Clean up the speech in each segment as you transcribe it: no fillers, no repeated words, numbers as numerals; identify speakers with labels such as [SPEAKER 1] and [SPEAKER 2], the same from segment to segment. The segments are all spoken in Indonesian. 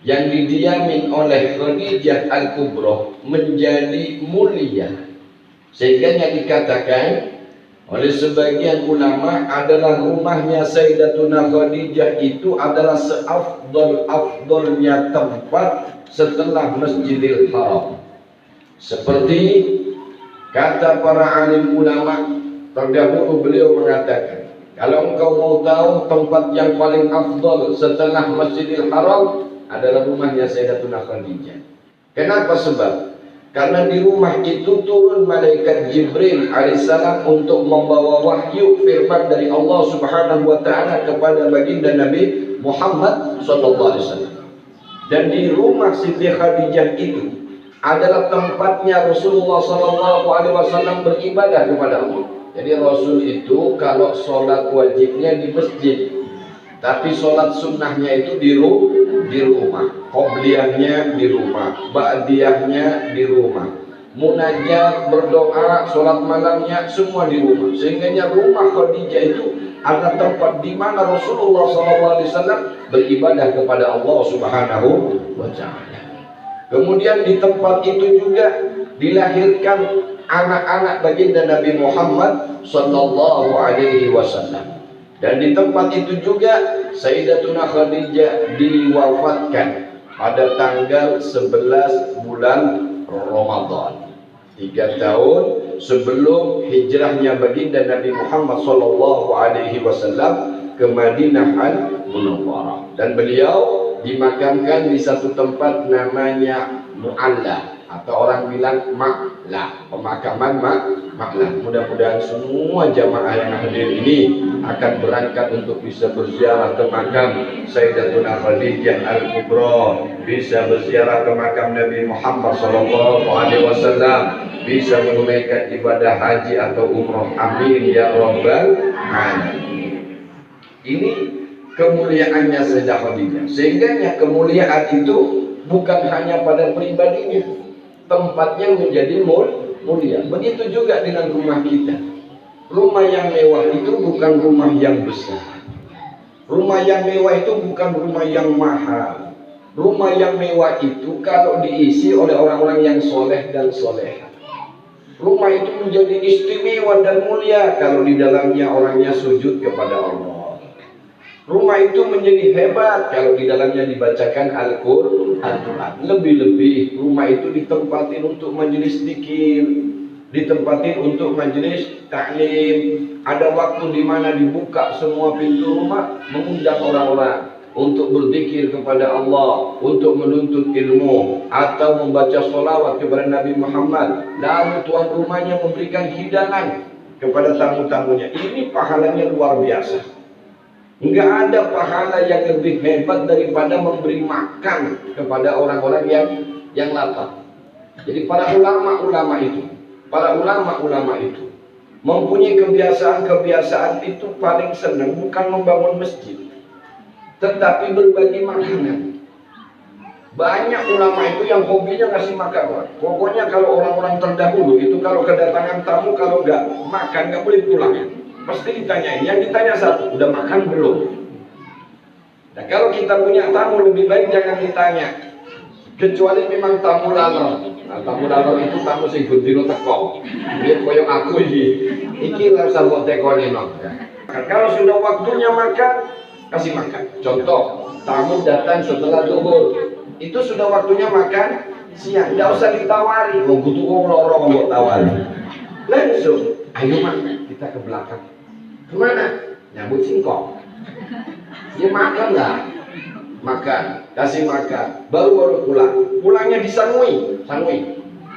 [SPEAKER 1] yang didiamin oleh Khadijah Al-Kubra menjadi mulia, sehingga yang dikatakan oleh sebagian ulama adalah rumahnya Sayyidatuna Khadijah itu adalah seafdal-afdalnya tempat setelah Masjidil Haram. Seperti kata para alim ulama terdahulu, beliau mengatakan, kalau engkau mau tahu tempat yang paling afdal setelah Masjidil Haram adalah rumahnya Sayyidatuna Khadijah. Kenapa? Sebab karena di rumah itu turun malaikat Jibril alaihissalam untuk membawa wahyu firman dari Allah Subhanahu wa taala kepada baginda Nabi Muhammad sallallahu alaihi wasallam. Dan di rumah Siti Khadijah itu adalah tempatnya Rasulullah sallallahu alaihi wasallam beribadah kepada Allah. Jadi Rasul itu kalau sholat wajibnya di masjid, tapi sholat sunnahnya itu di rumah, qobliyahnya di rumah, ba'diyahnya di rumah, munajat, berdoa, sholat malamnya semua di rumah. Sehingga rumah Khadijah itu adalah tempat di mana Rasulullah SAW beribadah kepada Allah Subhanahu wa Ta'ala. Kemudian di tempat itu juga dilahirkan anak-anak baginda Nabi Muhammad sallallahu alaihi wasallam. Dan di tempat itu juga Sayyidatuna Khadijah diwafatkan pada tanggal 11 bulan Ramadan, 3 tahun sebelum hijrahnya baginda Nabi Muhammad sallallahu alaihi wasallam ke Madinah Al-Munawwarah. Dan beliau dimakamkan di satu tempat namanya Mu'alla, atau orang bilang Ma'la, pemakaman Ma'la. Mudah-mudahan semua jamaah yang hadir ini akan berangkat untuk bisa berziarah ke makam Sayyidatuna Khadijah Al-Kubra, bisa berziarah ke makam Nabi Muhammad SAW, bisa menunaikan ibadah haji atau umrah. Amin ya rabbal alamin. Ini kemuliaannya Sayyidah Khadijah. Sehingga kemuliaan itu bukan hanya pada pribadinya, tempatnya menjadi mulia. Begitu juga dengan rumah kita. Rumah yang mewah itu bukan rumah yang besar. Rumah yang mewah itu bukan rumah yang mahal. Rumah yang mewah itu kalau diisi oleh orang-orang yang soleh dan soleha, rumah itu menjadi istimewa dan mulia kalau di dalamnya orangnya sujud kepada Allah. Rumah itu menjadi hebat kalau di dalamnya dibacakan Al-Quran. Lebih-lebih rumah itu ditempatin untuk majelis zikir, ditempatin untuk majelis taklim. Ada waktu di mana dibuka semua pintu rumah, mengundang orang-orang untuk berzikir kepada Allah, untuk menuntut ilmu atau membaca sholawat kepada Nabi Muhammad. Lalu tuan rumahnya memberikan hidangan kepada tamu-tamunya. Ini pahalanya luar biasa. Enggak ada pahala yang lebih hebat daripada memberi makan kepada orang-orang yang lapar. Jadi para ulama-ulama itu mempunyai kebiasaan itu paling senang bukan membangun masjid, tetapi berbagi makanan. Banyak ulama itu yang hobinya ngasih makan orang. Pokoknya kalau orang-orang terdahulu itu kalau kedatangan tamu, kalau nggak makan nggak boleh pulang. Pasti ditanyain, yang ditanya satu, udah makan belum? Nah kalau kita punya tamu lebih baik jangan ditanya, kecuali memang tamu lalor. Nah tamu lalor itu tamu sing gundino teko, dia koyok aku iki lah sambut teko nino. Kalau sudah waktunya makan, kasih makan. Contoh, tamu datang setelah zuhur, itu sudah waktunya makan siang, tidak usah ditawari. Mau butuh lorong mau tawari, langsung ayo makan, kita ke belakang. Kemana? Nyambut singkong. Ya makan lah, makan, kasih makan, baru pulang. Pulangnya disangui.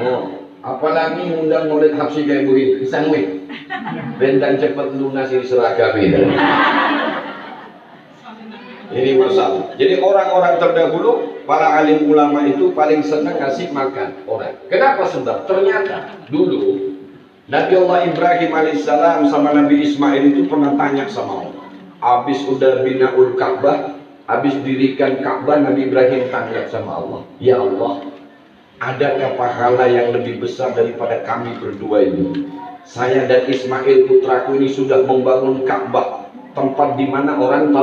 [SPEAKER 1] Oh, apalagi undang Maulid Habsyi kayak begini, disangui. Bentang cepat lunasi seragam ini. Ini masalah. Jadi orang-orang terdahulu, para alim ulama itu paling senang ngasih makan orang. Kenapa? Sebab ternyata dulu Nabi Allah Ibrahim alaihissalam sama Nabi Ismail itu pernah tanya sama Allah. Habis udah binaul Ka'bah, habis dirikan Ka'bah, Nabi Ibrahim tanya sama Allah, ya Allah, adakah pahala yang lebih besar daripada kami berdua ini? Saya dan Ismail putraku ini sudah membangun Ka'bah, tempat di mana orang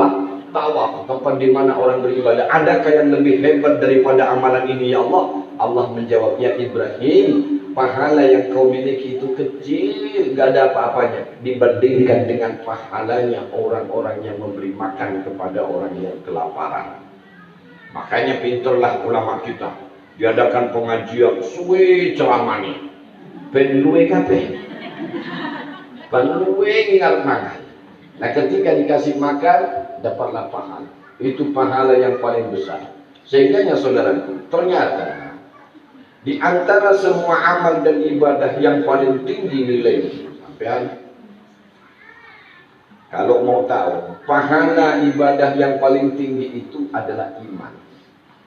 [SPEAKER 1] tawaf, tempat di mana orang beribadah. Adakah yang lebih hebat daripada amalan ini ya Allah? Allah menjawab, ya Ibrahim, pahala yang kau miliki itu kecil, gak ada apa-apanya dibandingkan dengan pahalanya orang-orang yang memberi makan kepada orang yang kelaparan. Makanya pinterlah ulama kita, diadakan pengajian suwe ceramah nih ben luwe kabeh, ben luwe ngarep makan. Nah ketika dikasih makan dapatlah pahala, itu pahala yang paling besar. Sehingga ya saudaraku, ternyata di antara semua amal dan ibadah yang paling tinggi nilainya, sampean kalau mau tahu pahala ibadah yang paling tinggi itu adalah iman.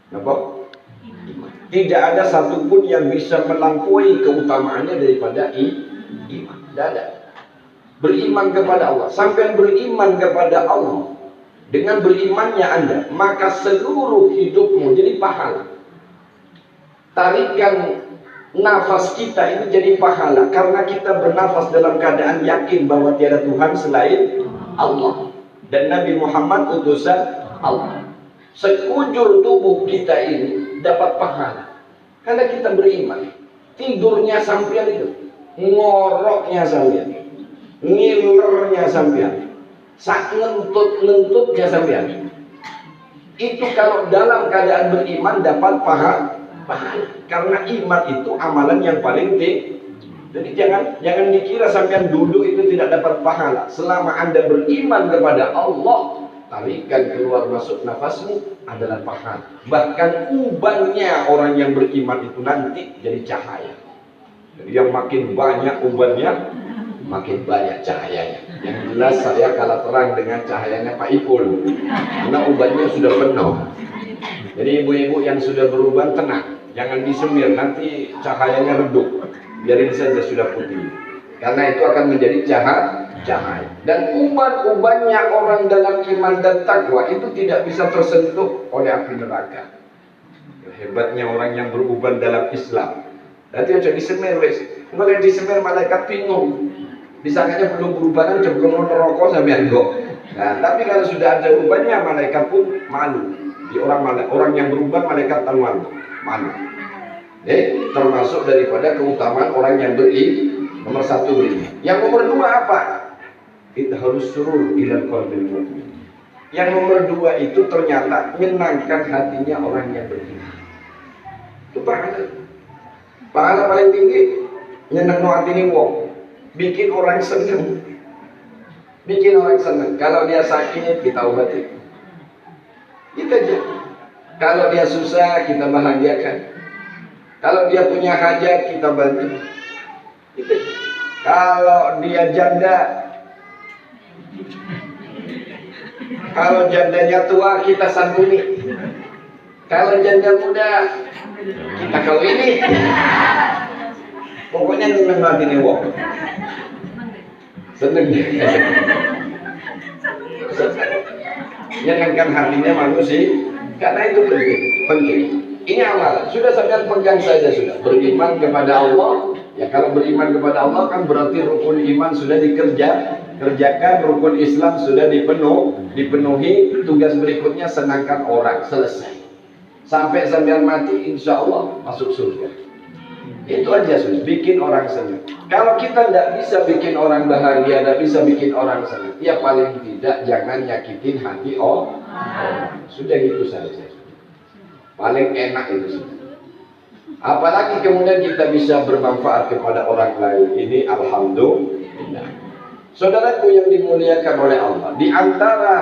[SPEAKER 1] Kenapa? Iman. Tidak ada satupun yang bisa melampaui keutamaannya daripada iman. Tidak ada. Beriman kepada Allah. Sampai beriman kepada Allah, dengan berimannya Anda, maka seluruh hidupmu jadi pahala. Tarikan nafas kita ini jadi pahala karena kita bernafas dalam keadaan yakin bahwa tiada Tuhan selain Allah dan Nabi Muhammad utusan Allah. Sekujur tubuh kita ini dapat pahala karena kita beriman. Tidurnya sampean itu, ngoroknya sampean, ngilernya sampean, sak ngentut-ngentutnya sampean. Itu kalau dalam keadaan beriman dapat pahala. Karena iman itu amalan yang paling tinggi. Jadi jangan dikira sampean duduk itu tidak dapat pahala. Selama Anda beriman kepada Allah, tarikan keluar masuk nafasmu adalah pahala. Bahkan ubannya orang yang beriman itu nanti jadi cahaya. Jadi yang makin banyak ubannya, makin banyak cahayanya. Yang jelas saya kalah terang dengan cahayanya Pak Ipul, karena ubannya sudah penuh. Jadi ibu-ibu yang sudah beruban tenang, jangan disemir, nanti cahayanya redup, biarin saja sudah putih. Karena itu akan menjadi cahaya. Dan uban-ubannya orang dalam iman dan takwa itu tidak bisa tersentuh oleh api neraka. Hebatnya orang yang beruban dalam Islam. Nanti aja disemir wes, kalau disemir malaikat bingung. Disangkanya belum berubanan, belum merokok sampai kok. Nah, tapi kalau sudah ada ubannya, malaikat pun malu. Di orang yang beruban malaikat tanuan malu. Termasuk daripada keutamaan orang yang nomor satu beriman. Yang nomor dua apa? Kita harus surur ilal qalbil mu'min. Yang nomor dua itu ternyata menyenangkan hatinya orang yang beriman. Itu pahala. Pahala paling tinggi nyenengno hatine wong. Bikin orang senang. Bikin orang senang. Kalau dia sakit kita obati. Itu aja. Kalau dia susah kita bahagiakan. Kalau dia punya hajat kita bantu. Itu. Kalau dia janda, kalau jandanya tua kita santuni. Kalau janda muda kita kawini. Pokoknya seneng hati nih wong. Seneng. Nyenangkan hatinya manusia, karena itu penting. Ini amalan. Sudah sampai pegang saja sudah. Beriman kepada Allah. Ya kalau beriman kepada Allah kan berarti rukun iman sudah kerjakan, rukun Islam sudah dipenuhi. Tugas berikutnya senangkan orang, selesai. Sampai sampean mati, insya Allah masuk surga. Itu aja sudah, bikin orang senang. Kalau kita tidak bisa bikin orang bahagia, tidak bisa bikin orang senang, ya paling tidak jangan nyakitin hati orang. Sudah gitu saja. Paling enak itu sudah. Apalagi kemudian kita bisa bermanfaat kepada orang lain. Ini alhamdulillah. Saudaraku yang dimuliakan oleh Allah, di antara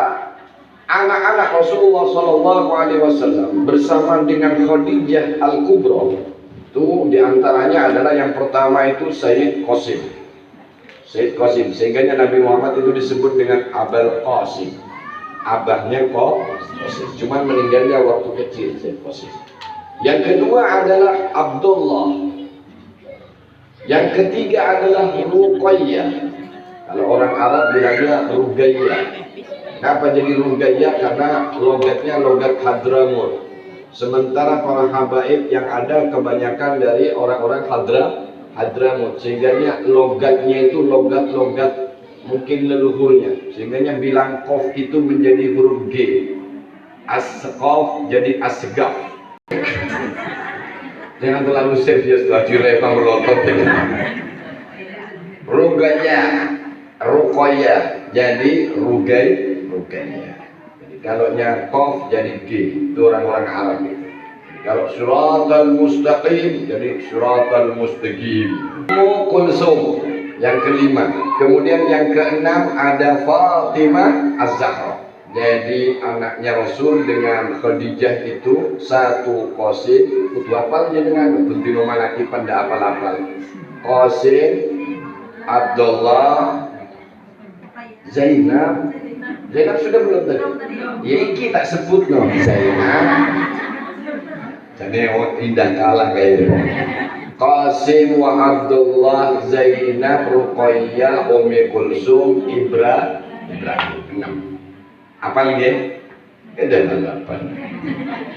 [SPEAKER 1] anak-anak Rasulullah SAW bersama dengan Khadijah Al-Kubra, itu diantaranya adalah yang pertama itu Sayyid Qasim. Sayyid Qasim, sehingga Nabi Muhammad itu disebut dengan Abul Qasim, abahnya Qasim, cuman meninggalnya waktu kecil Sayyid Qasim. Yang kedua adalah Abdullah. Yang ketiga adalah Ruqayyah. Kalau orang Arab bilangnya Ruqayyah. Kenapa jadi Ruqayyah? Karena logatnya logat Hadramut. Sementara para habaib yang ada kebanyakan dari orang-orang Hadramut, sehingga logatnya itu logat-logat mungkin leluhurnya, sehingga bilang kof itu menjadi huruf G. As-Qaf jadi Asgaf. Jangan terlalu serius lah, direpang melotot ini. Rugaya, Ruqayyah jadi Rugaya. Jadi kalau kof jadi G, itu orang-orang Arab itu. Kalau Suratal Mustaqim jadi Suratal Mustaqim. Kulsum yang kelima. Kemudian yang keenam ada Fatimah Az-Zahra. Jadi anaknya Rasul dengan Khadijah itu satu Qasim. Kudu apal aja dengan Bentino Malaki pada apal-apal. Qasim, Abdullah, Zainab. Zainab sudah belum tadi? Ya iki tak sebut no Zainab. Jadi indah kalah kayak Qasim wa Abdullah, Zainab, Ruqayyah, Ummi Kulsum, Ibrahim. 6. Apa lagi? Ada 8.